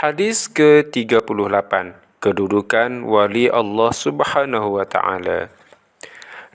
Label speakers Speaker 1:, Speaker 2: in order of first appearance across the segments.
Speaker 1: Hadis ke-38, kedudukan wali Allah Subhanahu wa taala.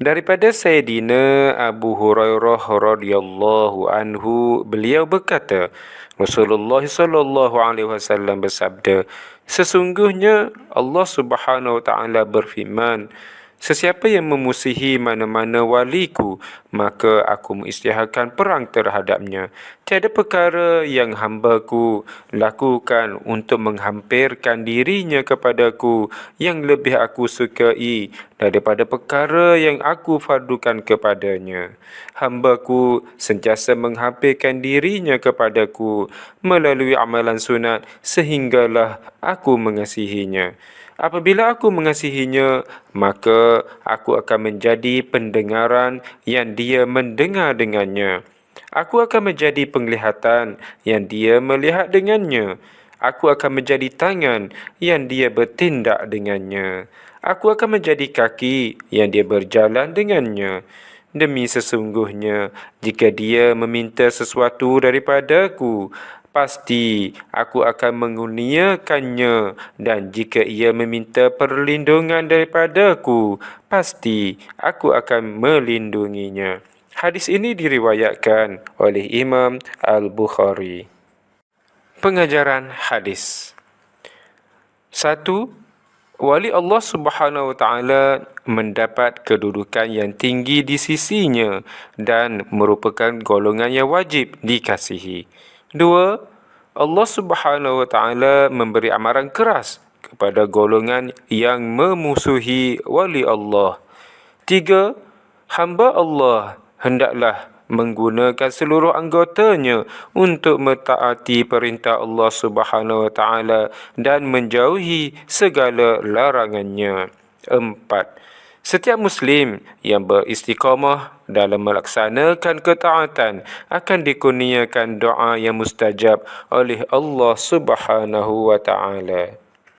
Speaker 1: Daripada Sayyidina Abu Hurairah radhiyallahu anhu, beliau berkata, Rasulullah sallallahu alaihi wasallam bersabda, sesungguhnya Allah Subhanahu wa taala berfirman, sesiapa yang memusuhi mana-mana waliku, maka aku mengisytiharkan perang terhadapnya. Tiada perkara yang hamba-Ku lakukan untuk menghampirkan dirinya kepadaku yang lebih aku sukai daripada perkara yang aku fardukan kepadanya. Hamba-Ku sentiasa menghampirkan dirinya kepadaku melalui amalan sunat sehinggalah aku mengasihinya. Apabila aku mengasihinya, maka aku akan menjadi pendengaran yang dia mendengar dengannya. Aku akan menjadi penglihatan yang dia melihat dengannya. Aku akan menjadi tangan yang dia bertindak dengannya. Aku akan menjadi kaki yang dia berjalan dengannya. Demi sesungguhnya, jika dia meminta sesuatu daripadaku, pasti aku akan mengurniakannya, dan jika ia meminta perlindungan daripadaku, pasti aku akan melindunginya. Hadis ini diriwayatkan oleh Imam Al-Bukhari. Pengajaran hadis. 1. Wali Allah Subhanahu wa taala mendapat kedudukan yang tinggi di sisinya dan merupakan golongan yang wajib dikasihi. 2. Allah Subhanahu wa taala memberi amaran keras kepada golongan yang memusuhi wali Allah. 3. Hamba Allah hendaklah menggunakan seluruh anggotanya untuk mentaati perintah Allah Subhanahu wa taala dan menjauhi segala larangannya. 4. Setiap Muslim yang beristiqamah dalam melaksanakan ketaatan akan dikurniakan doa yang mustajab oleh Allah Subhanahu wa taala.